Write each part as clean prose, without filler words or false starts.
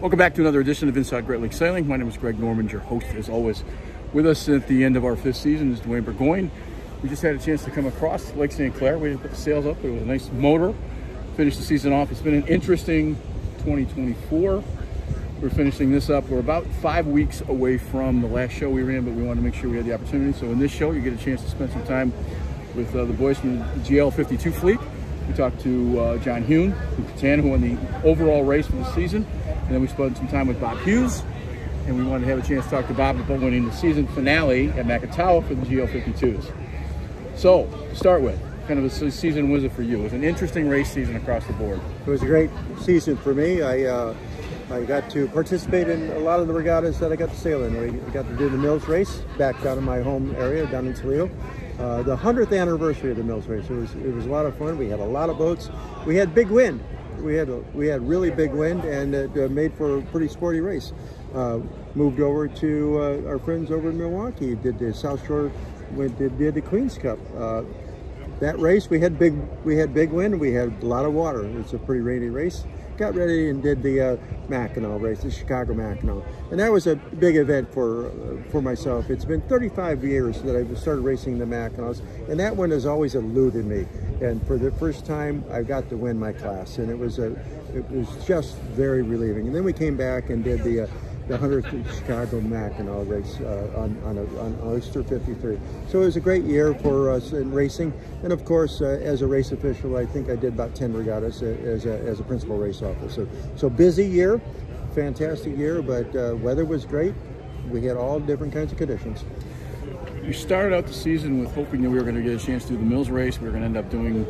Welcome back to another edition of Inside Great Lakes Sailing. My name is Greg Norman, your host as always. With us at the end of our 5th season is Dwayne Burgoyne. We just had a chance to come across Lake St. Clair. We didn't put the sails up, but it was a nice motor. Finished the season off. It's been an interesting 2024. We're finishing this up. We're about 5 weeks away from the last show we ran, but we wanted to make sure we had the opportunity. So in this show, you get a chance to spend some time with the boys from the GL52 fleet. We talked to John Hune, who won the overall race for the season. And then we spent some time with Bob Hughes. And we wanted to have a chance to talk to Bob about winning the season finale at Makatawa for the GL52s. So, to start with, kind of a season was it for you? It was an interesting race season across the board. It was a great season for me. I got to participate in a lot of the regattas that I got to sail in. We got to do the Mills race back down in my home area, down in Toledo. The 100th anniversary of the Mills race. It was a lot of fun. We had a lot of boats. We had big wind. We had really big wind, and it made for a pretty sporty race. Moved over to our friends over in Milwaukee. Did the South Shore. Did the Queen's Cup. That race we had big wind. We had a lot of water. It's a pretty rainy race. Got ready and did the Mackinac race, the Chicago Mackinac, and that was a big event for myself. It's been 35 years that I've started racing the Mackinacs, and that one has always eluded me. And for the first time, I got to win my class, and it was just very relieving. And then we came back and did the 100th Chicago Mackinac race on Oyster 53. So it was a great year for us in racing. And of course, as a race official, I think I did about 10 regattas as a principal race officer. So busy year, fantastic year, but weather was great. We had all different kinds of conditions. We started out the season with hoping that we were going to get a chance to do the Mills race. We were going to end up doing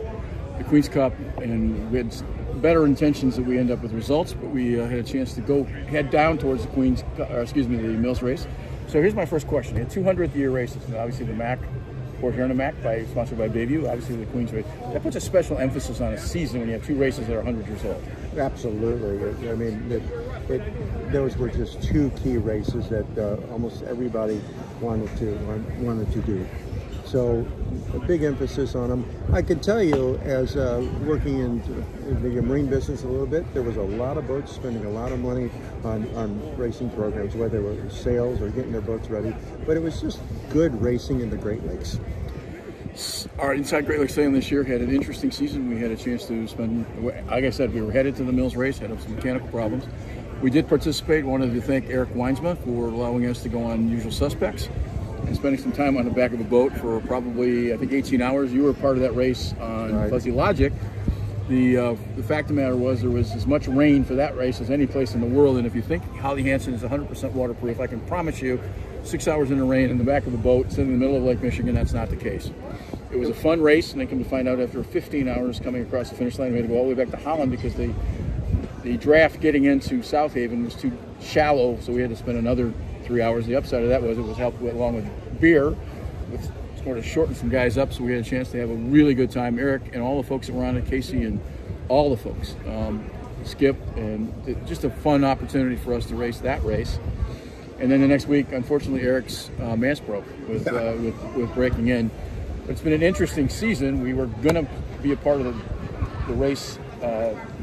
the Queen's Cup, and we had better intentions that we end up with results, but we had a chance to head down towards the the Mills race. So here's my first question. A 200th year race, obviously the Mac, Port Huron Mac, sponsored by Bayview, obviously the Queen's race. That puts a special emphasis on a season when you have two races that are 100 years old. Absolutely. I mean, those were just two key races that almost everybody wanted to do. So a big emphasis on them. I can tell you, as working in the marine business a little bit, there was a lot of boats spending a lot of money on racing programs, whether it was sales or getting their boats ready. But it was just good racing in the Great Lakes. Our Inside Great Lakes Sailing this year had an interesting season. We had a chance to spend, like I said, we were headed to the Mills race, had some mechanical problems. We did participate. Wanted to thank Eric Weinsma for allowing us to go on Usual Suspects and spending some time on the back of a boat for probably, I think, 18 hours. You were part of that race on Fuzzy Logic. The fact of the matter was there was as much rain for that race as any place in the world, and if you think Holly Hansen is 100% waterproof, I can promise you 6 hours in the rain in the back of a boat sitting in the middle of Lake Michigan, that's not the case. It was a fun race, and I come to find out after 15 hours coming across the finish line, we had to go all the way back to Holland because the draft getting into South Haven was too shallow, so we had to spend another 3 hours. The upside of that was it was helped along with beer, which sort of shortened some guys up, so we had a chance to have a really good time. Eric and all the folks that were on it, Casey and all the folks, Skip, and just a fun opportunity for us to race that race. And then the next week, unfortunately, Eric's mast broke with breaking in. But it's been an interesting season. We were going to be a part of the race.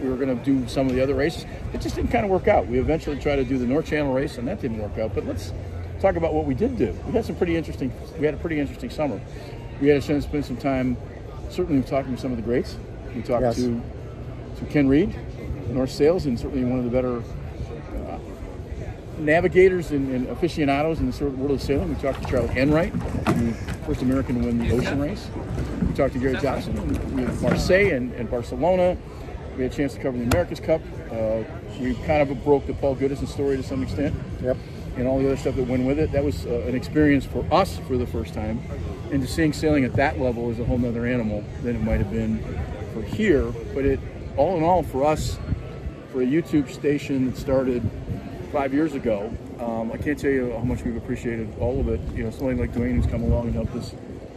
We were going to do some of the other races. It just didn't kind of work out. We eventually tried to do the North Channel race, and that didn't work out. But let's talk about what we did do. We had a pretty interesting summer. We had a chance to spend some time, certainly talking to some of the greats. We talked to Ken Reed, North Sails, and certainly one of the better navigators and aficionados in the sort of world of sailing. We talked to Charlie Enright, the first American to win the ocean race. We talked to Gary Johnson. We had Marseille and Barcelona. We had a chance to cover the America's Cup. We kind of broke the Paul Goodison story to some extent. Yep. And all the other stuff that went with it. That was an experience for us for the first time. And just seeing sailing at that level is a whole nother animal than it might have been for here. But it, all in all, for us, for a YouTube station that started 5 years ago, I can't tell you how much we've appreciated all of it. You know, somebody like Dwayne who's come along and helped us.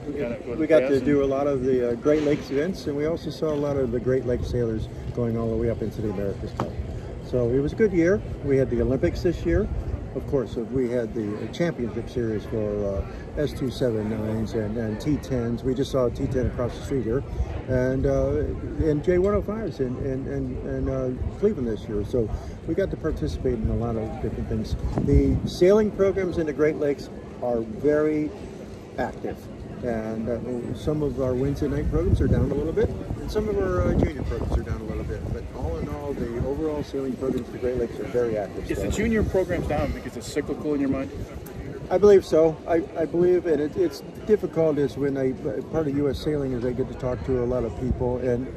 We got to do a lot of the Great Lakes events, and we also saw a lot of the Great Lakes sailors going all the way up into the America's Cup. So it was a good year. We had the Olympics this year. of course, we had the championship series for S279s and T10s. We just saw a T10 across the street here, and J105s in Cleveland this year. So we got to participate in a lot of different things. The sailing programs in the Great Lakes are very active. And some of our Wednesday night programs are down a little bit, and some of our junior programs are down a little bit. But all in all, the overall sailing programs for the Great Lakes are very active. Is the junior programs down because it's cyclical in your mind? I believe so. I believe, and it's difficult is when part of U.S. Sailing is I get to talk to a lot of people, and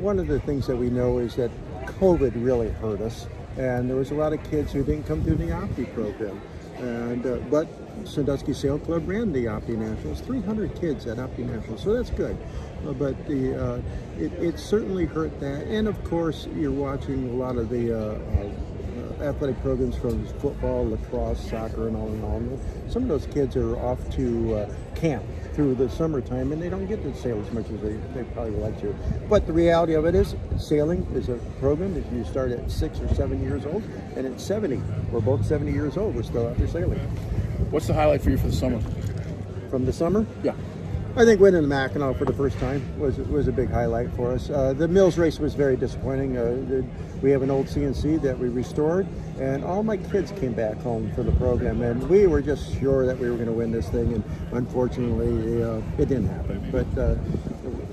one of the things that we know is that COVID really hurt us, and there was a lot of kids who didn't come through the Opti program. And but Sandusky Sail Club ran the Opti Nationals, 300 kids at Opti Nationals, so that's good. But it certainly hurt that, and of course you're watching a lot of the athletic programs from football, lacrosse, soccer, and all in all. Some of those kids are off to camp through the summertime, and they don't get to sail as much as they probably would like to. But the reality of it is, sailing is a program that you start at 6 or 7 years old, and at 70, we're both 70 years old, we're still out there sailing. What's the highlight for you for the summer? From the summer? Yeah. I think winning the Mackinac for the first time was a big highlight for us. The Mills race was very disappointing. We have an old CNC that we restored, and all my kids came back home for the program, and we were just sure that we were going to win this thing, and unfortunately it didn't happen. But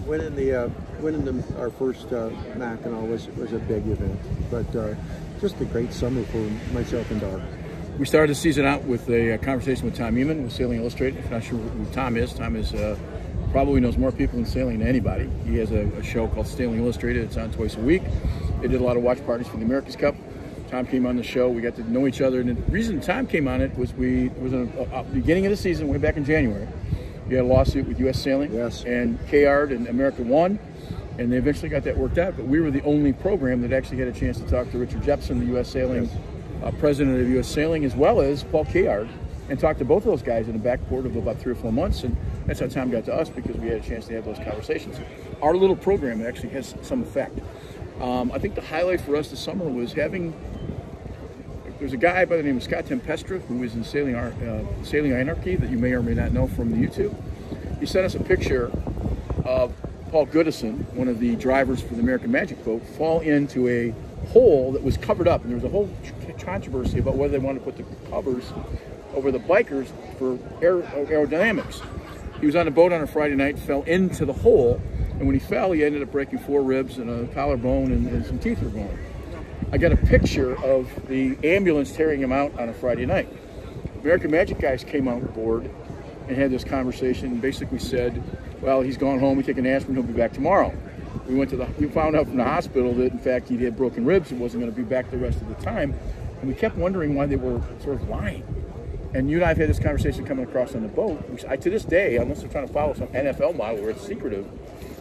winning our first Mackinac was a big event. But just a great summer for myself and Doug. We started the season out with a conversation with Tom Eamon with Sailing Illustrated. If you're not sure who Tom is probably knows more people in sailing than anybody. He has a show called Sailing Illustrated. It's on twice a week. They did a lot of watch parties for the America's Cup. Tom came on the show. We got to know each other. And the reason Tom came on it was it was in the beginning of the season, way back in January. We had a lawsuit with U.S. Sailing. Yes. And K-Yard and America won. And they eventually got that worked out. But we were the only program that actually had a chance to talk to Richard Jepson, the U.S. Sailing president of U.S. Sailing, as well as Paul K-Yard, and talked to both of those guys in the backport of about 3 or 4 months. And that's how Tom got to us, because we had a chance to have those conversations. Our little program actually has some effect. I think the highlight for us this summer was there's a guy by the name of Scott Tempestra who is in Sailing Anarchy that you may or may not know from the YouTube. He sent us a picture of Paul Goodison, one of the drivers for the American Magic boat, fall into a hole that was covered up, and there was a whole controversy about whether they wanted to put the covers over the bikers for aerodynamics. He was on a boat on a Friday night, fell into the hole, and when he fell, he ended up breaking 4 ribs and a collarbone, and some teeth were gone. I got a picture of the ambulance tearing him out on a Friday night. American Magic guys came on board and had this conversation and basically said, well, he's gone home, we take an aspirin, he'll be back tomorrow. We found out from the hospital that in fact he had broken ribs and wasn't going to be back the rest of the time, and we kept wondering why they were sort of lying. And you and I have had this conversation coming across on the boat, which to this day, unless they're trying to follow some NFL model where it's secretive,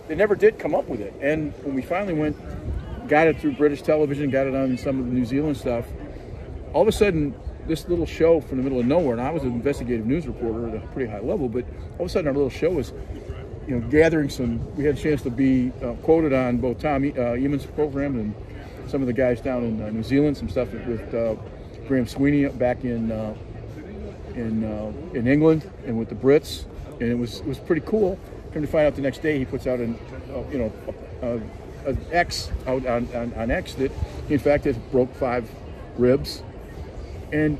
they never did come up with it. And when we finally got it through British television, got it on some of the New Zealand stuff, all of a sudden this little show from the middle of nowhere, and I was an investigative news reporter at a pretty high level, but all of a sudden our little show was gathering we had a chance to be quoted on both Tom Eamon's program and some of the guys down in New Zealand, some stuff with Graham Sweeney back in England and with the Brits, and it was pretty cool. Come to find out the next day, he puts out an X out on X that he in fact had broke 5 ribs, and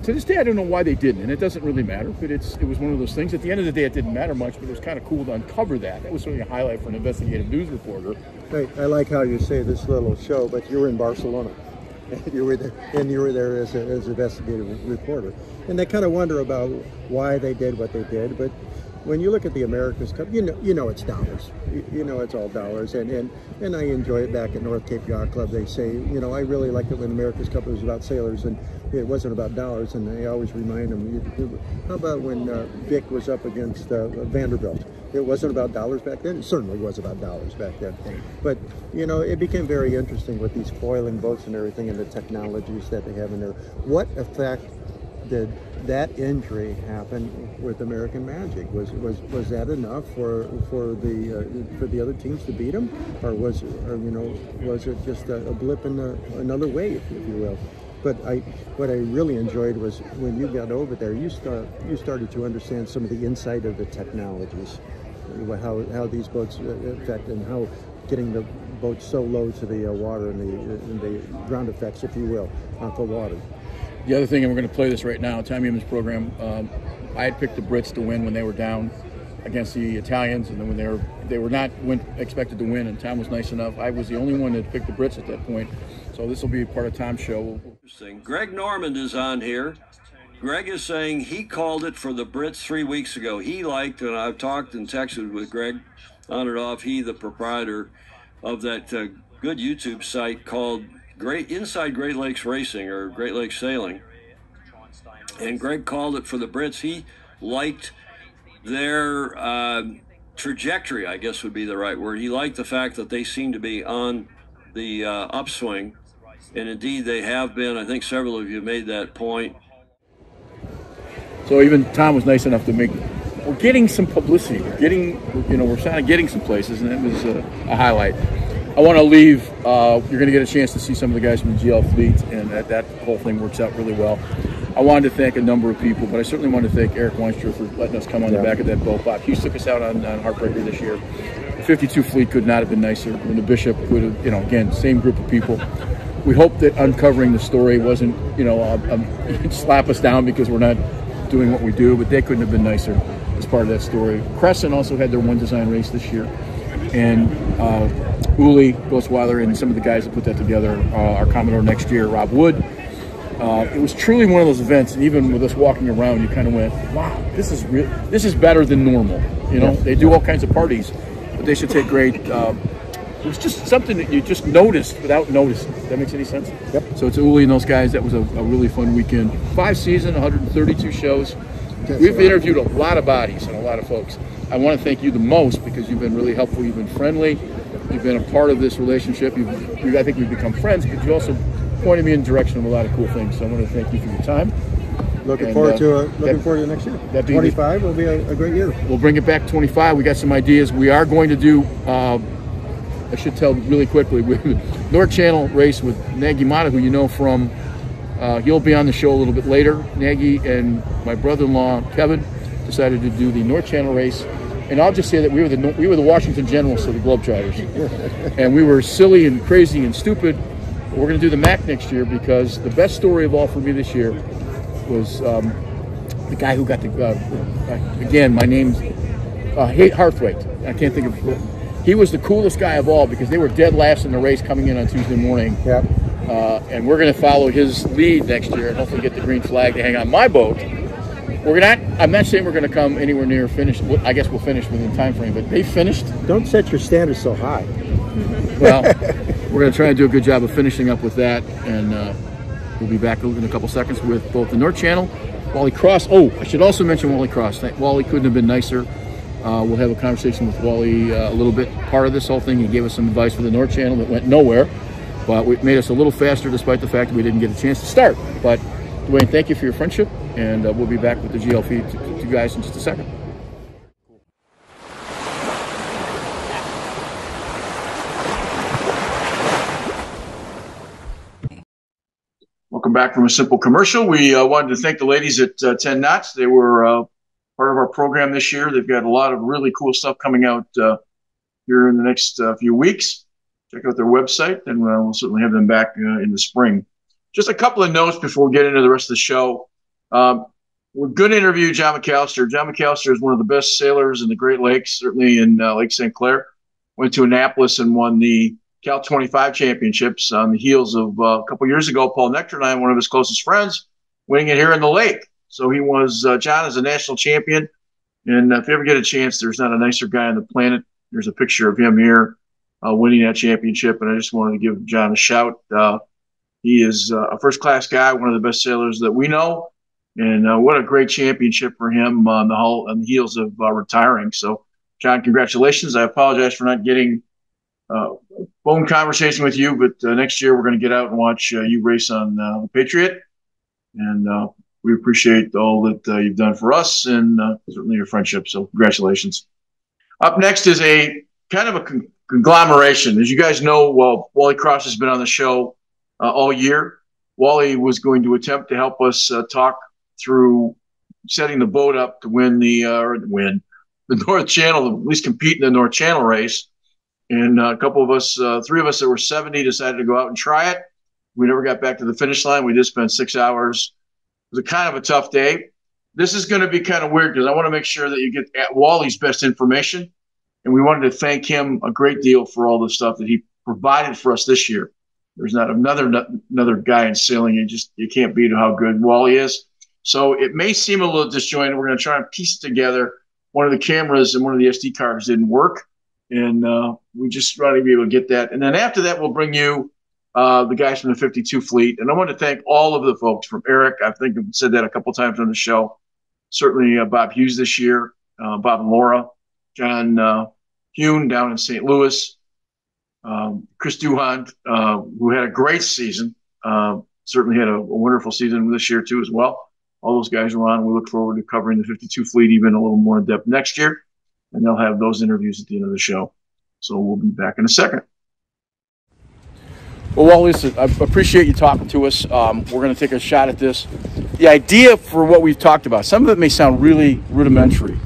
to this day I don't know why they didn't, and it doesn't really matter, but it was one of those things. At the end of the day, it didn't matter much, but it was kind of cool to uncover that. That was certainly a highlight for an investigative news reporter. Hey, I like how you say this little show, but you were in Barcelona. You were there as an investigative reporter, and I kind of wonder about why they did what they did. But when you look at the America's Cup, you know it's dollars. You know it's all dollars, and I enjoy it. Back at North Cape Yacht Club, they say, I really liked it when America's Cup was about sailors and it wasn't about dollars. And I always remind them, how about when Vic was up against Vanderbilt? It wasn't about dollars back then. It certainly was about dollars back then. But, it became very interesting with these foiling boats and everything and the technologies that they have in there. What effect did that injury happen with American Magic? Was that enough for the other teams to beat them? Or was it just a blip in another wave, if you will? But what I really enjoyed was when you got over there, you started to understand some of the inside of the technologies, how these boats affect, and how getting the boats so low to the water and the ground effects, if you will, off the water. The other thing, and we're going to play this right now, Tom Yeoman's program, I had picked the Brits to win when they were down against the Italians, and then when they were not expected to win, and Tom was nice enough. I was the only one that picked the Brits at that point, so this will be part of Tom's show. Interesting. Greg Norman is on here. Greg is saying he called it for the Brits 3 weeks ago. He liked, and I've talked and texted with Greg on and off, he, the proprietor of that good YouTube site called Inside Great Lakes Racing, or Great Lakes Sailing. And Greg called it for the Brits. He liked their trajectory, I guess would be the right word. He liked the fact that they seem to be on the upswing, and indeed they have been. I think several of you made that point. So even Tom was nice enough to we're getting some publicity. We're kind of getting some places, and it was a highlight. I want to leave. You're going to get a chance to see some of the guys from the GL fleet, and that whole thing works out really well. I wanted to thank a number of people, but I certainly want to thank Eric Weinster for letting us come on the back of that boat. Bob Hughes took us out on Heartbreaker this year. The 52 fleet could not have been nicer. And the Bishop would have, again, same group of people. We hope that uncovering the story wasn't, slap us down because we're not doing what we do, but they couldn't have been nicer as part of that story. Crescent also had their one design race this year, and Uli Ghostweiler and some of the guys that put that together, our Commodore next year, Rob Wood. It was truly one of those events, and even with us walking around, you kind of went, wow, this is better than normal. They do all kinds of parties, but they should take great. It was just something that you just noticed without noticing. If that makes any sense? Yep. So it's Uli and those guys. That was a really fun weekend. 5 seasons, 132 shows. We've interviewed a lot of bodies and a lot of folks. I want to thank you the most because you've been really helpful. You've been friendly. You've been a part of this relationship. I think we've become friends, but you also pointed me in the direction of a lot of cool things. So I want to thank you for your time. Looking forward to next year. 25 will be a great year. We'll bring it back to 25. We got some ideas. We are going to do, I should tell really quickly, North Channel race with Nagy Mata, who you know from, he'll be on the show a little bit later. Nagy and my brother-in-law, Kevin, decided to do the North Channel race. And I'll just say that we were the Washington Generals to the Globetrotters. And we were silly and crazy and stupid. We're going to do the MAC next year because the best story of all for me this year was the guy who got the, again, my name's Harthwaite. I can't think of, he was the coolest guy of all because they were dead last in the race coming in on Tuesday morning. Yep. And we're going to follow his lead next year and hopefully get the green flag to hang on my boat. I'm not saying we're going to come anywhere near finish. I guess we'll finish within time frame, but they finished. Don't set your standards so high. Well, we're going to try and do a good job of finishing up with that, and we'll be back in a couple seconds with both the North Channel, Wally Cross. Oh, I should also mention Wally Cross. Wally couldn't have been nicer. We'll have a conversation with Wally a little bit. Part of this whole thing, he gave us some advice for the North Channel that went nowhere, but it made us a little faster despite the fact that we didn't get a chance to start. But Dwayne, thank you for your friendship, and we'll be back with the GL feed to you guys in just a second. Welcome back from a simple commercial. We wanted to thank the ladies at 10 Knots. They were part of our program this year. They've got a lot of really cool stuff coming out here in the next few weeks. Check out their website, and we'll certainly have them back in the spring. Just a couple of notes before we get into the rest of the show. We're going to interview John McAllister. John McAllister is one of the best sailors in the Great Lakes, certainly in Lake St. Clair. Went to Annapolis and won the Cal 25 championships on the heels of a couple years ago, Paul Nectarine, one of his closest friends, winning it here in the lake. So he was, John is a national champion. And if you ever get a chance, there's not a nicer guy on the planet. There's a picture of him here winning that championship. And I just wanted to give John a shout. He is a first-class guy, one of the best sailors that we know. And what a great championship for him on the heels of retiring. So, John, congratulations. I apologize for not getting phone conversation with you, but next year we're going to get out and watch you race on the Patriot. And we appreciate all that you've done for us and certainly your friendship. So congratulations. Up next is a kind of a conglomeration. As you guys know, Wally Cross has been on the show all year. Wally was going to attempt to help us talk through setting the boat up to win the North Channel, at least compete in the North Channel race. And a couple of us, 3 of us that were 70, decided to go out and try it. We never got back to the finish line. We just spent 6 hours. It was a kind of a tough day. This is going to be kind of weird because I want to make sure that you get at Wally's best information. And we wanted to thank him a great deal for all the stuff that he provided for us this year. There's not another guy in sailing. You can't beat how good Wally is. So it may seem a little disjointed. We're going to try and piece it together. One of the cameras and one of the SD cards didn't work. And we just want to be able to get that. And then after that, we'll bring you the guys from the 52 fleet. And I want to thank all of the folks from Eric. I think I've said that a couple times on the show. Certainly Bob Hughes this year, Bob and Laura, John Hune down in St. Louis, Chris Duhon, who had a great season, certainly had a wonderful season this year too as well. All those guys are on. We look forward to covering the 52 fleet even a little more in depth next year. And they'll have those interviews at the end of the show. So we'll be back in a second. Well, listen, I appreciate you talking to us. We're going to take a shot at this. The idea for what we've talked about, some of it may sound really rudimentary,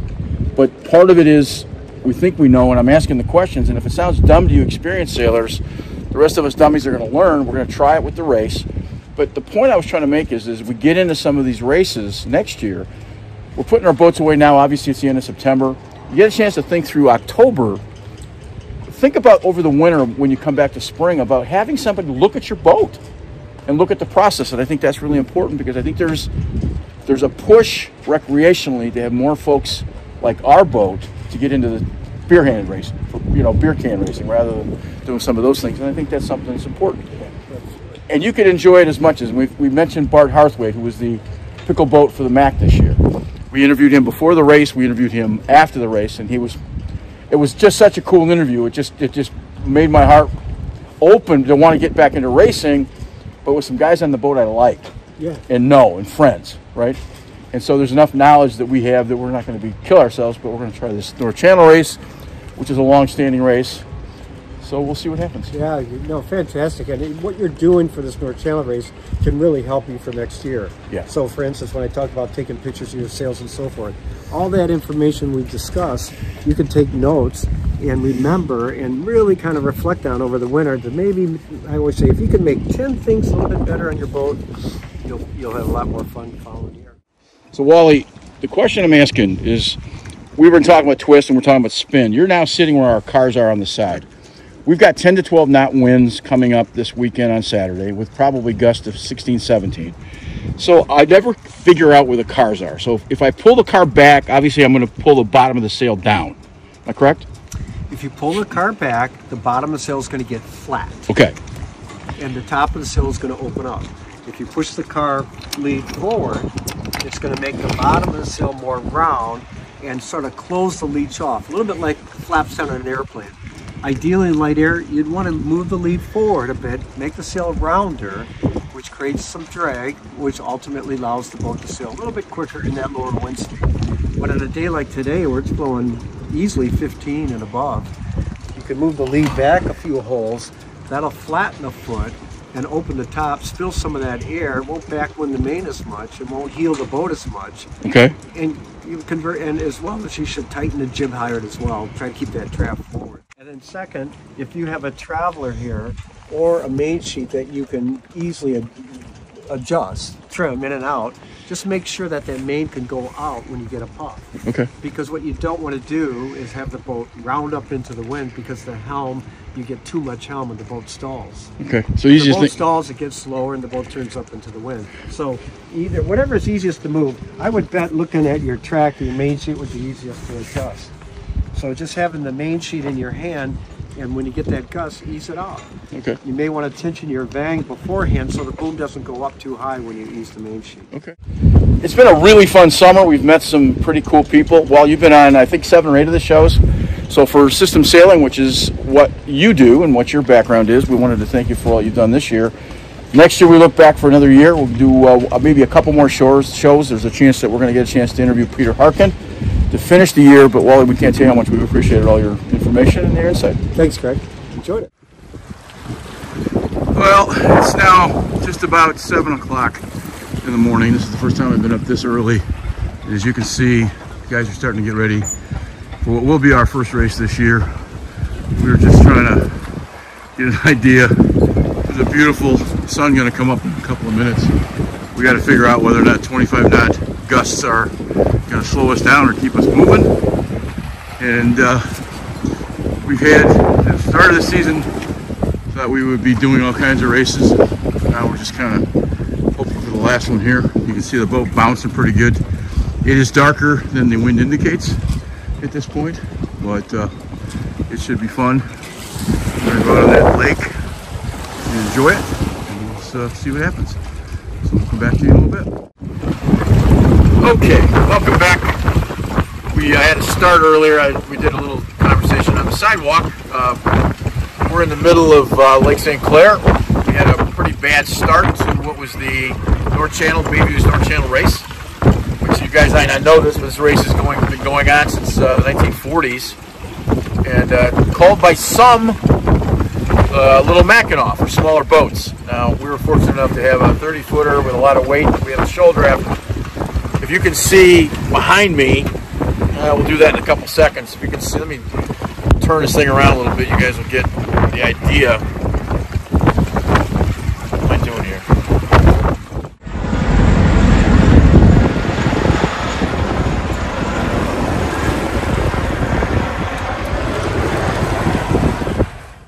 but part of it is we think we know, and I'm asking the questions, and if it sounds dumb to you experienced sailors, the rest of us dummies are going to learn. We're going to try it with the race. But the point I was trying to make is we get into some of these races next year, we're putting our boats away now. Obviously, it's the end of September. You get a chance to think through October. Think about over the winter when you come back to spring about having somebody look at your boat and look at the process. And I think that's really important because I think there's a push recreationally to have more folks like our boat to get into the beer can racing, beer can racing rather than doing some of those things. And I think that's something that's important. And you could enjoy it as much as we mentioned Bart Harthwaite, who was the pickle boat for the MAC this year. We interviewed him before the race. We interviewed him after the race, and it was just such a cool interview. It just made my heart open to want to get back into racing, but with some guys on the boat I like, and friends, right? And so there's enough knowledge that we have that we're not going to kill ourselves, but we're going to try this North Channel race, which is a long-standing race. So we'll see what happens. Yeah, fantastic. And what you're doing for this North Channel race can really help you for next year. Yeah. So, for instance, when I talk about taking pictures of your sails and so forth, all that information we discussed, you can take notes and remember and really kind of reflect on over the winter. To maybe, I always say, if you can make 10 things a little bit better on your boat, you'll have a lot more fun the following year. So, Wally, the question I'm asking is, we were talking about twist and we're talking about spin. You're now sitting where our cars are on the side. We've got 10 to 12 knot winds coming up this weekend on Saturday with probably gusts of 16, 17. So I never figure out where the cars are. So if I pull the car back, obviously I'm going to pull the bottom of the sail down. Am I correct? If you pull the car back, the bottom of the sail is going to get flat. Okay. And the top of the sail is going to open up. If you push the car lead forward, it's going to make the bottom of the sail more round and sort of close the leech off. A little bit like flaps on an airplane. Ideally in light air, you'd want to move the lead forward a bit, make the sail rounder, which creates some drag, which ultimately allows the boat to sail a little bit quicker in that lower wind speed. But on a day like today, where it's blowing easily 15 and above, you can move the lead back a few holes. That'll flatten the foot and open the top, spill some of that air. It won't backwind the main as much. It won't heel the boat as much. Okay. And you convert, and as well as you should tighten the jib halyard as well. Try to keep that draft forward. And then second, if you have a traveler here or a main sheet that you can easily adjust, trim in and out, just make sure that that main can go out when you get a puff. Okay. Because what you don't want to do is have the boat round up into the wind because the helm, you get too much helm and the boat stalls. Okay. So easy. The boat stalls, it gets slower and the boat turns up into the wind. So either, whatever is easiest to move, I would bet looking at your track, your main sheet would be easiest to adjust. So just having the main sheet in your hand, and when you get that gust, ease it out. Okay. You may want to tension your vang beforehand so the boom doesn't go up too high when you ease the main sheet. Okay. It's been a really fun summer. We've met some pretty cool people. Well, you've been on, I think, 7 or 8 of the shows. So for System Sailing, which is what you do and what your background is, we wanted to thank you for all you've done this year. Next year, we look back for another year. We'll do maybe a couple more shows. There's a chance that we're going to get a chance to interview Peter Harkin to finish the year. But Wally, we can't tell you how much we've appreciated all your information and your insight. Thanks, Craig. Enjoyed it. Well, it's now just about 7 o'clock in the morning. This is the first time I've been up this early. As you can see, the guys are starting to get ready for what will be our first race this year. We were just trying to get an idea. There's a beautiful sun going to come up in a couple of minutes. We got to figure out whether or not 25 knot gusts are going to slow us down or keep us moving. And we've had, at the start of the season, thought we would be doing all kinds of races. Now we're just kind of hoping for the last one here. You can see the boat bouncing pretty good. It is darker than the wind indicates at this point, but it should be fun. We're going to go out on that lake and enjoy it, and we'll see what happens. So we'll come back to you in a little bit. Okay, welcome back. We had a start earlier. We did a little conversation on the sidewalk. We're in the middle of Lake St. Clair. We had a pretty bad start to what was the North Channel, Bayview's North Channel race, which you guys might not know this, but this race has been going on since the 1940s, and called by some Little Mackinac for smaller boats. Now, we were fortunate enough to have a 30-footer with a lot of weight. We had a shoulder after. If you can see behind me, we'll do that in a couple seconds. If you can see, let me turn this thing around a little bit. You guys will get the idea. What am I doing here?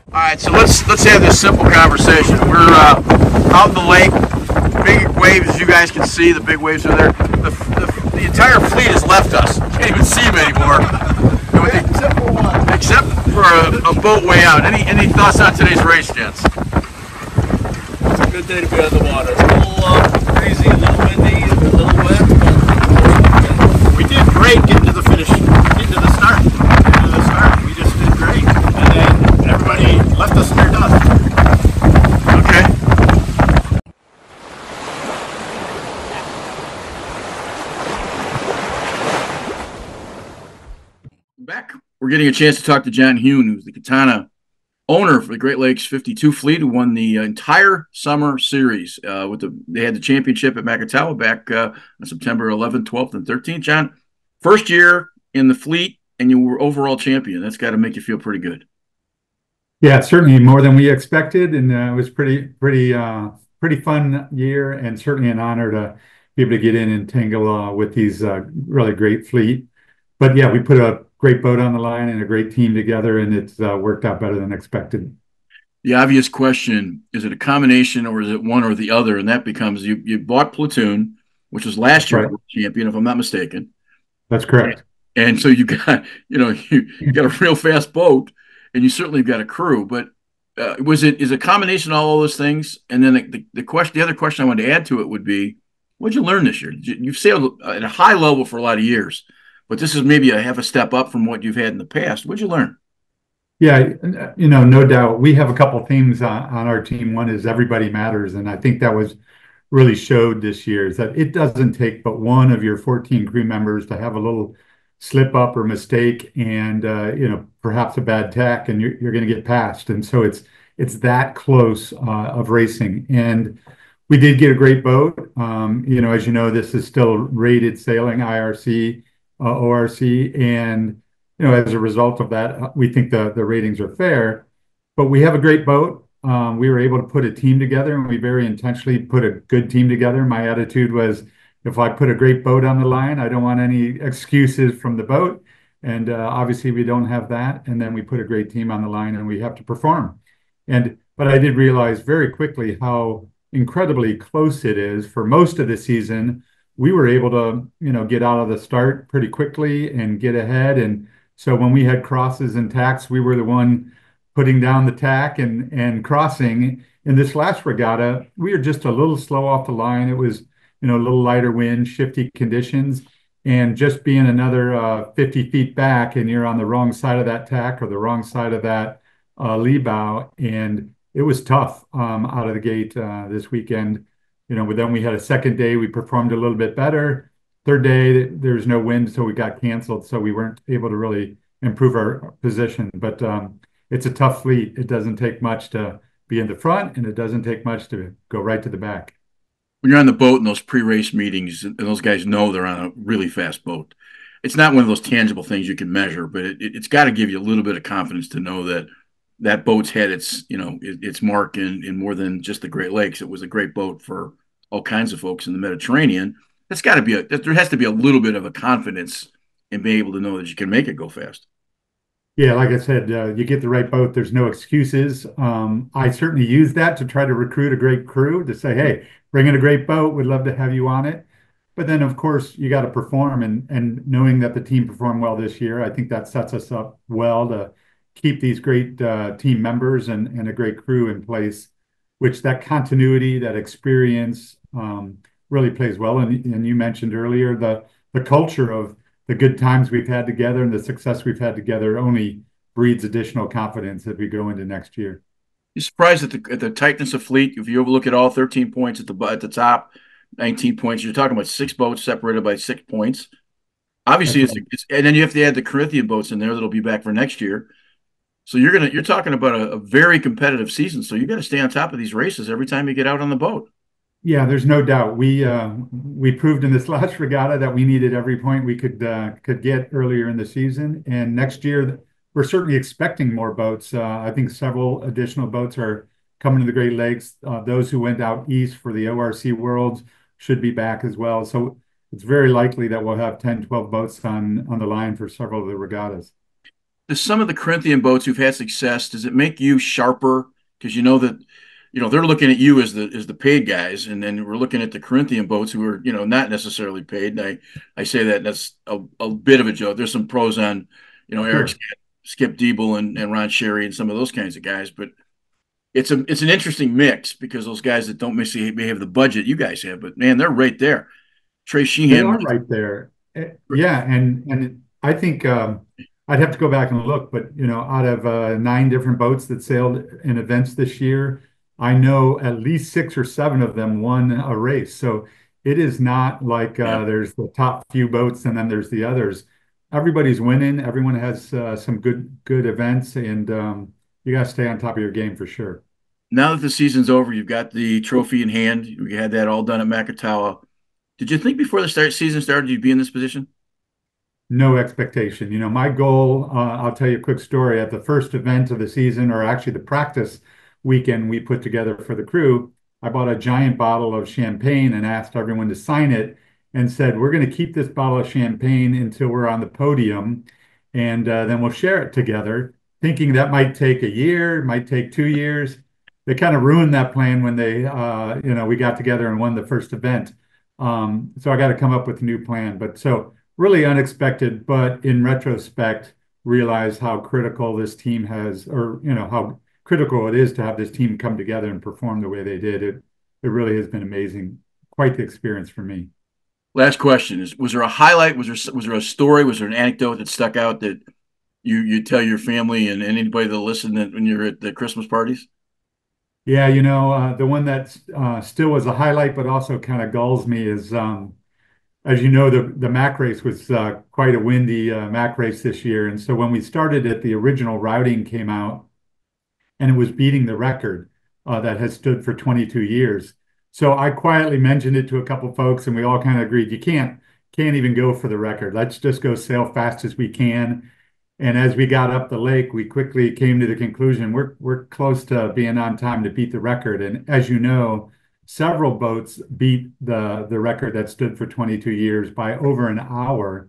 All right, so let's have this simple conversation. We're out in the lake. Big waves, as you guys can see, the big waves are there. The entire fleet has left us. Can't even see them anymore. Except for a boat way out. Any thoughts on today's race, gents? It's a good day to be on the water. It's a little crazy, a little windy, a little wet. But we did great getting to the finish, getting to the start. We just did great. And then everybody left us in their dust. Okay. Back. We're getting a chance to talk to John Hune, who's the Katana owner for the Great Lakes 52 fleet, who won the entire summer series. They had the championship at Macatawa back on September 11th, 12th, and 13th. John, first year in the fleet, and you were overall champion. That's got to make you feel pretty good. Yeah, certainly more than we expected, and it was pretty fun year, and certainly an honor to be able to get in and tangle with these really great fleet. But yeah, we put a great boat on the line and a great team together, and it's worked out better than expected. The obvious question, is it a combination or is it one or the other? And that becomes, you bought Platoon, which was last year's champion, if I'm not mistaken. That's correct. And so you got, you got a real fast boat, and you certainly got a crew. But is a combination of all those things? And then the other question I wanted to add to it would be, what'd you learn this year? You've sailed at a high level for a lot of years, but this is maybe a half a step up from what you've had in the past. What'd you learn? Yeah, no doubt. We have a couple themes on our team. One is everybody matters, and I think that was really showed this year, is that it doesn't take but one of your 14 crew members to have a little slip up or mistake, and perhaps a bad tack, and you're going to get passed. And so it's that close of racing. And we did get a great boat. As you know, this is still rated sailing, IRC. ORC, and as a result of that, we think the ratings are fair. But we have a great boat. We were able to put a team together, and we very intentionally put a good team together. My attitude was, if I put a great boat on the line, I don't want any excuses from the boat. And obviously, we don't have that. And then we put a great team on the line, and we have to perform. But I did realize very quickly how incredibly close it is. For most of the season, we were able to, get out of the start pretty quickly and get ahead. And so when we had crosses and tacks, we were the one putting down the tack and crossing. In this last regatta, we were just a little slow off the line. It was, a little lighter wind, shifty conditions, and just being another 50 feet back, and you're on the wrong side of that tack or the wrong side of that lee bow. And it was tough out of the gate this weekend. But then we had a second day, we performed a little bit better. Third day, there was no wind, so we got canceled. So we weren't able to really improve our position. But it's a tough fleet. It doesn't take much to be in the front, and it doesn't take much to go right to the back. When you're on the boat in those pre-race meetings, and those guys know they're on a really fast boat, it's not one of those tangible things you can measure, but it's got to give you a little bit of confidence to know that that boat's had its its mark in more than just the Great Lakes. It was a great boat for all kinds of folks in the Mediterranean. That's got to be there has to be a little bit of a confidence in being able to know that you can make it go fast. Yeah, like I said, you get the right boat, there's no excuses. I certainly use that to try to recruit a great crew to say, hey, bring in a great boat, we'd love to have you on it. But then, of course, you got to perform, and knowing that the team performed well this year, I think that sets us up well to keep these great team members and a great crew in place, which that continuity, that experience really plays well. And you mentioned earlier the culture of the good times we've had together and the success we've had together only breeds additional confidence as we go into next year. You're surprised at the tightness of fleet. If you overlook at all 13 points at the top, 19 points, you're talking about 6 boats separated by 6 points. Obviously, That's right. and then you have to add the Corinthian boats in there that'll be back for next year. So you're talking about a very competitive season. So you got to stay on top of these races every time you get out on the boat. Yeah, there's no doubt. We proved in this last regatta that we needed every point we could get earlier in the season, and next year we're certainly expecting more boats. I think several additional boats are coming to the Great Lakes. Those who went out east for the ORC Worlds should be back as well. So it's very likely that we'll have 10, 12 boats on the line for several of the regattas. Does some of the Corinthian boats who've had success, does it make you sharper? Because you know that they're looking at you as the paid guys, and then we're looking at the Corinthian boats who are not necessarily paid. And I say that that's a bit of a joke. There's some pros on Eric Sure. Skip Diebel and Ron Sherry and some of those kinds of guys, but it's an interesting mix because those guys that don't may have the budget you guys have, but man, they're right there. Trey They Sheehan, are right there. Yeah, and I think I'd have to go back and look, but out of 9 different boats that sailed in events this year, I know at least 6 or 7 of them won a race. So it is not like yeah. there's the top few boats and then there's the others. Everybody's winning. Everyone has some good events, and you got to stay on top of your game for sure. Now that the season's over, you've got the trophy in hand. We had that all done at Makatawa. Did you think before the season started you'd be in this position? No expectation. My goal, I'll tell you a quick story. At the first event of the season, or actually the practice weekend we put together for the crew, I bought a giant bottle of champagne and asked everyone to sign it and said, we're going to keep this bottle of champagne until we're on the podium, and then we'll share it together, thinking that might take a year, might take 2 years. They kind of ruined that plan when we got together and won the first event. So I got to come up with a new plan. But so really unexpected, but in retrospect, realize how critical this team has, or how critical it is to have this team come together and perform the way they did. It really has been amazing. Quite the experience for me. Last question is: was there a highlight? Was there a story? Was there an anecdote that stuck out that you tell your family and anybody that listened when you're at the Christmas parties? Yeah, the one that still was a highlight, but also kind of gulls me is, as you know, the MAC race was quite a windy MAC race this year. And so when we started it, the original routing came out and it was beating the record that has stood for 22 years. So I quietly mentioned it to a couple folks, and we all kind of agreed, you can't even go for the record. Let's just go sail fast as we can. And as we got up the lake, we quickly came to the conclusion we're close to being on time to beat the record. And as you know, several boats beat the record that stood for 22 years by over an hour.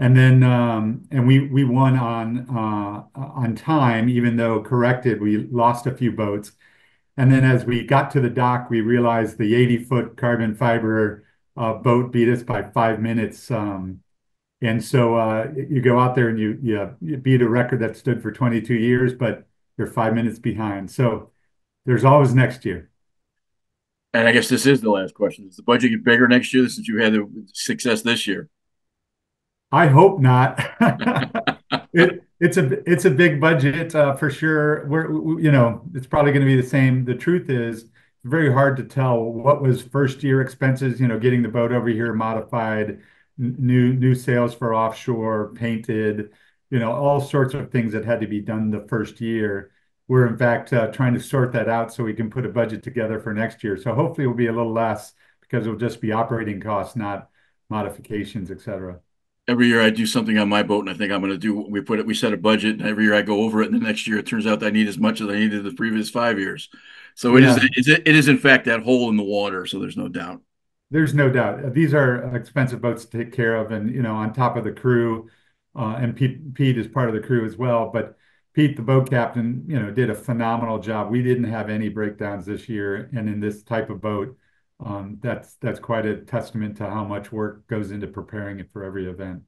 And then and we won on time, even though corrected, we lost a few boats. And then as we got to the dock, we realized the 80-foot carbon fiber boat beat us by 5 minutes. And so you go out there and you beat a record that stood for 22 years, but you're 5 minutes behind. So there's always next year. And I guess this is the last question. Does the budget get bigger next year since you had the success this year? I hope not. It's a big budget for sure. It's probably going to be the same. The truth is, it's very hard to tell what was first year expenses. Getting the boat over here modified, new sails for offshore, painted. All sorts of things that had to be done the first year we're in fact trying to sort that out so we can put a budget together for next year. So hopefully it'll be a little less because it'll just be operating costs, not modifications, et cetera. Every year I do something on my boat, and I think I'm going to do. We set a budget, and every year I go over it, and the next year it turns out I need as much as I needed the previous 5 years. So Yeah. it is in fact that hole in the water. So there's no doubt. There's no doubt. These are expensive boats to take care of, and on top of the crew, and Pete is part of the crew as well. But Pete, the boat captain, did a phenomenal job. We didn't have any breakdowns this year, and in this type of boat, that's quite a testament to how much work goes into preparing it for every event.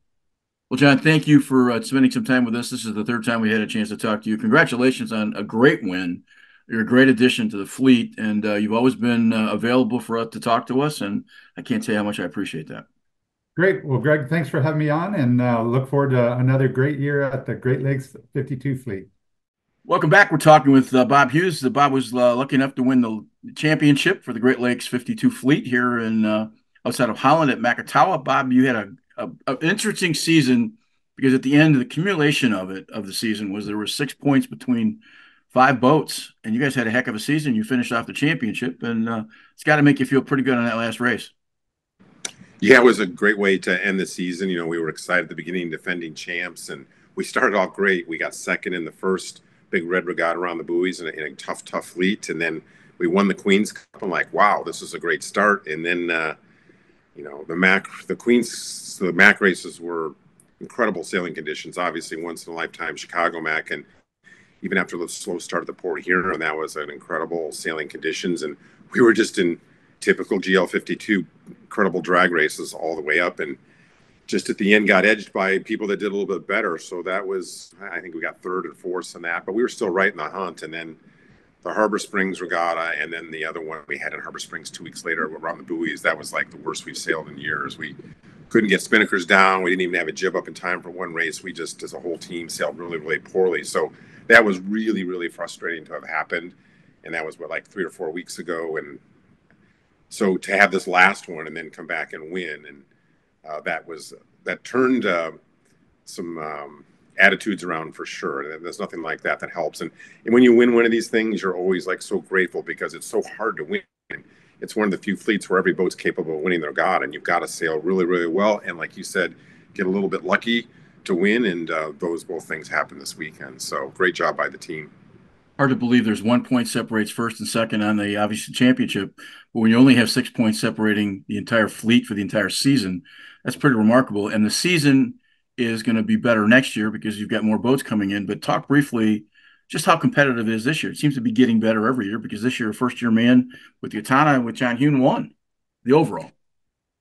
Well, John, thank you for spending some time with us. This is the third time we had a chance to talk to you. Congratulations on a great win. You're a great addition to the fleet, and you've always been available for us to talk to us, and I can't tell you how much I appreciate that. Great. Well, Greg, thanks for having me on, and look forward to another great year at the Great Lakes 52 fleet. Welcome back. We're talking with Bob Hughes. Bob was lucky enough to win the championship for the Great Lakes 52 fleet here in outside of Holland at Makatawa. Bob, you had an interesting season because at the end of the accumulation of the season there were 6 points between 5 boats, and you guys had a heck of a season. You finished off the championship, and it's got to make you feel pretty good on that last race. Yeah, it was a great way to end the season. We were excited at the beginning, defending champs, and we started off great. We got second in the first big red regatta around the buoys in a tough fleet, and then we won the Queen's Cup. I'm like, wow, this is a great start. And then, the Mac races were incredible sailing conditions. Obviously, once in a lifetime Chicago Mac, and even after the slow start of the Port Huron, that was an incredible sailing conditions, and we were just in typical GL52 incredible drag races all the way up, and just at the end got edged by people that did a little bit better. So that was, I think we got third and fourth in that, but we were still right in the hunt. And then the Harbor Springs regatta, and then the other one we had in Harbor Springs 2 weeks later around the buoys, that was like the worst we've sailed in years. We couldn't get spinnakers down. We didn't even have a jib up in time for one race. We just, as a whole team, sailed really, really poorly. So that was really, really frustrating to have happened. And that was like 3 or 4 weeks ago. And so to have this last one and then come back and win, and that turned some attitudes around for sure. And there's nothing like that helps. And when you win one of these things, you're always like so grateful because it's so hard to win. It's one of the few fleets where every boat's capable of winning their regatta, and you've got to sail really, really well. And like you said, get a little bit lucky to win. And those both things happened this weekend. So great job by the team. Hard to believe there's 1 point separates first and second on the obviously championship, but when you only have 6 points separating the entire fleet for the entire season, that's pretty remarkable. And the season is going to be better next year because you've got more boats coming in. But talk briefly just how competitive it is this year. It seems to be getting better every year because this year, a first-year man with the Atana with John Hune won the overall.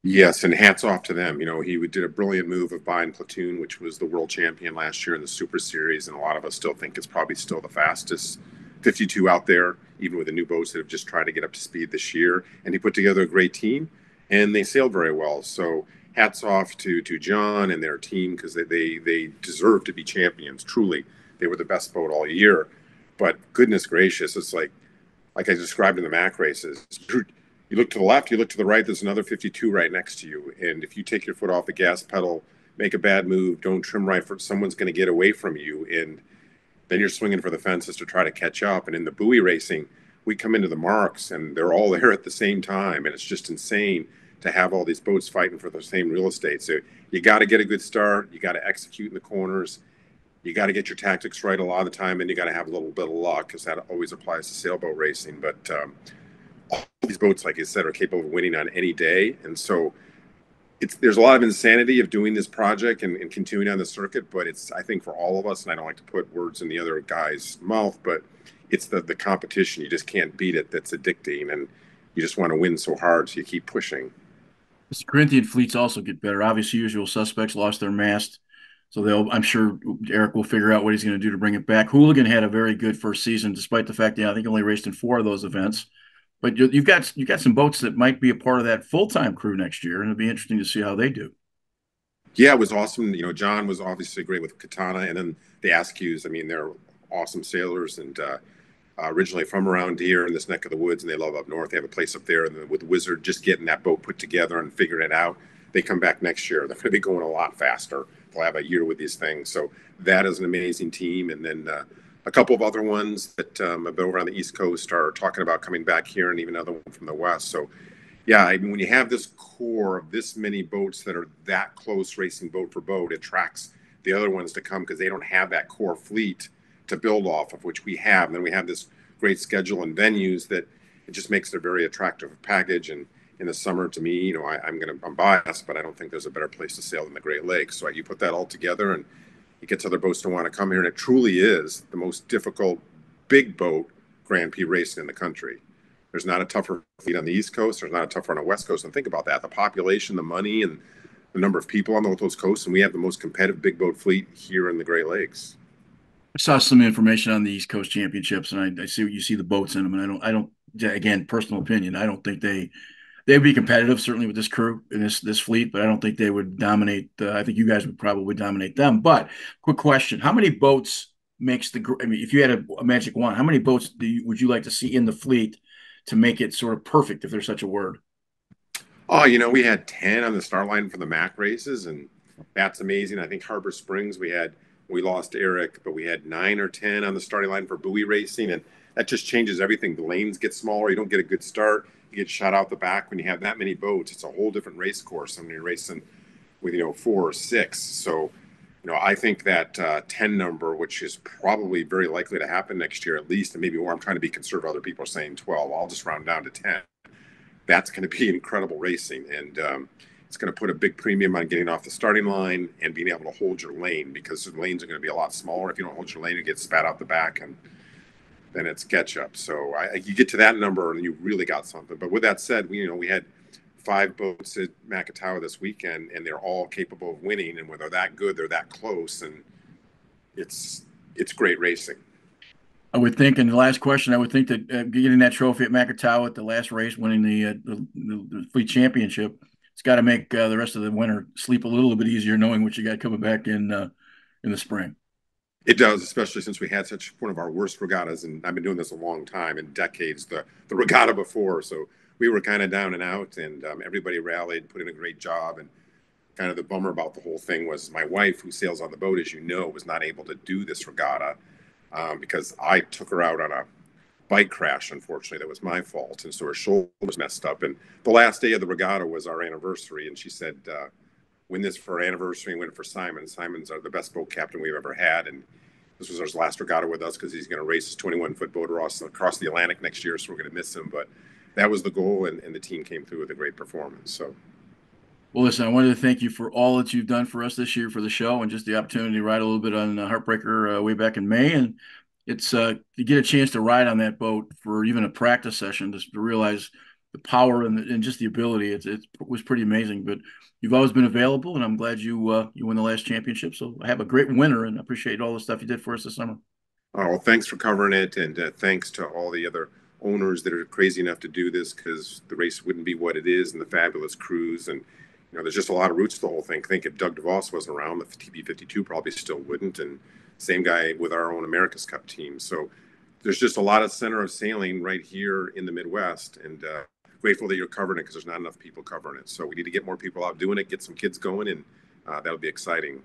Yes, and hats off to them. He did a brilliant move of buying Platoon, which was the world champion last year in the Super Series, and a lot of us still think it's probably still the fastest 52 out there, even with the new boats that have just tried to get up to speed this year. And he put together a great team, and they sailed very well. So hats off to John and their team because they deserve to be champions, truly. They were the best boat all year. But goodness gracious, it's like I described in the Mac races. You look to the left, you look to the right, there's another 52 right next to you. And if you take your foot off the gas pedal, make a bad move, don't trim right, someone's going to get away from you. And then you're swinging for the fences to try to catch up. And in the buoy racing, we come into the marks and they're all there at the same time. And it's just insane to have all these boats fighting for the same real estate. So you got to get a good start. You got to execute in the corners. You got to get your tactics right a lot of the time. And you got to have a little bit of luck because that always applies to sailboat racing. But all these boats, like I said, are capable of winning on any day. And so there's a lot of insanity of doing this project and continuing on the circuit, but it's, I think, for all of us, and I don't like to put words in the other guy's mouth, but it's the competition. You just can't beat it. That's addicting, and you just want to win so hard, so you keep pushing. The Corinthian fleets also get better. Obviously, Usual Suspects lost their mast, so I'm sure Eric will figure out what he's going to do to bring it back. Hooligan had a very good first season, despite the fact that I think he only raced in 4 of those events. But you've got some boats that might be a part of that full-time crew next year, and it'll be interesting to see how they do. Yeah, it was awesome. John was obviously great with Katana, and then the Askews. I mean, they're awesome sailors, and originally from around here in this neck of the woods, and they love up north. They have a place up there, and with Wizard just getting that boat put together and figuring it out, they come back next year. They're going to be going a lot faster. They'll have a year with these things. So that is an amazing team. And then A couple of other ones that have been over on the East Coast are talking about coming back here, and even another one from the West. So, yeah, I mean, when you have this core of this many boats that are that close racing boat for boat, it attracts the other ones to come because they don't have that core fleet to build off of, which we have. And then we have this great schedule and venues that it just makes it a very attractive package. And in the summer, to me, you know, I'm biased, but I don't think there's a better place to sail than the Great Lakes. So you put that all together and it gets other boats to want to come here, and it truly is the most difficult big boat Grand Prix racing in the country. There's not a tougher fleet on the East Coast. There's not a tougher on the West Coast. And think about that: the population, the money, and the number of people on those coasts, and we have the most competitive big boat fleet here in the Great Lakes. I saw some information on the East Coast Championships, and I see what you see the boats in them, and I don't. Again, personal opinion, I don't think they'd be competitive, certainly with this crew and this fleet, but I don't think they would dominate. I think you guys would probably dominate them. But quick question: how many boats makes the? I mean, if you had a magic wand, how many boats would you like to see in the fleet to make it sort of perfect, if there's such a word? Oh, you know, we had 10 on the start line for the MAC races, and that's amazing. I think Harbor Springs, we lost Eric, but we had 9 or 10 on the starting line for buoy racing, and that just changes everything. The lanes get smaller. You don't get a good start. You get shot out the back when you have that many boats. It's a whole different race course when you're racing with, 4 or 6. So, I think that 10 number, which is probably very likely to happen next year at least, and maybe more. I'm trying to be conservative. Other people are saying 12. I'll just round down to 10. That's going to be incredible racing, and it's going to put a big premium on getting off the starting line and being able to hold your lane, because the lanes are going to be a lot smaller. If you don't hold your lane, you get spat out the back, and then it's catch up. So you get to that number and you really got something. But with that said, we had 5 boats at Macatawa this weekend, and they're all capable of winning. And when they're that good, they're that close, and it's great racing. I would think, and the last question, I would think that getting that trophy at Macatawa at the last race, winning the fleet championship, it's got to make the rest of the winter sleep a little bit easier, knowing what you got coming back in the spring. It does, especially since we had such one of our worst regattas, and I've been doing this a long time, in decades, the regatta before. So we were kind of down and out, and everybody rallied, put in a great job. And kind of the bummer about the whole thing was my wife, who sails on the boat, as you know, was not able to do this regatta because I took her out on a bike crash, unfortunately. That was my fault. And so her shoulder was messed up. And the last day of the regatta was our anniversary, and she said, win this for our anniversary and win it for Simon. Simon's the best boat captain we've ever had, and this was our last regatta with us because he's going to race his 21-foot boat across the Atlantic next year, so we're going to miss him. But that was the goal, and the team came through with a great performance. So, well, listen, I wanted to thank you for all that you've done for us this year for the show, and just the opportunity to ride a little bit on Heartbreaker way back in May. And it's to get a chance to ride on that boat for even a practice session, just to realize the power and just the ability. It was pretty amazing. But you've always been available, and I'm glad you won the last championship. So I have a great winter, and I appreciate all the stuff you did for us this summer. Oh, well, thanks for covering it, and thanks to all the other owners that are crazy enough to do this, because the race wouldn't be what it is, and the fabulous crews. And there's just a lot of roots to the whole thing. I think if Doug DeVos wasn't around, the TB52 probably still wouldn't, and same guy with our own America's Cup team. So there's just a lot of center of sailing right here in the Midwest, and grateful that you're covering it, because there's not enough people covering it. So we need to get more people out doing it, get some kids going, and that'll be exciting.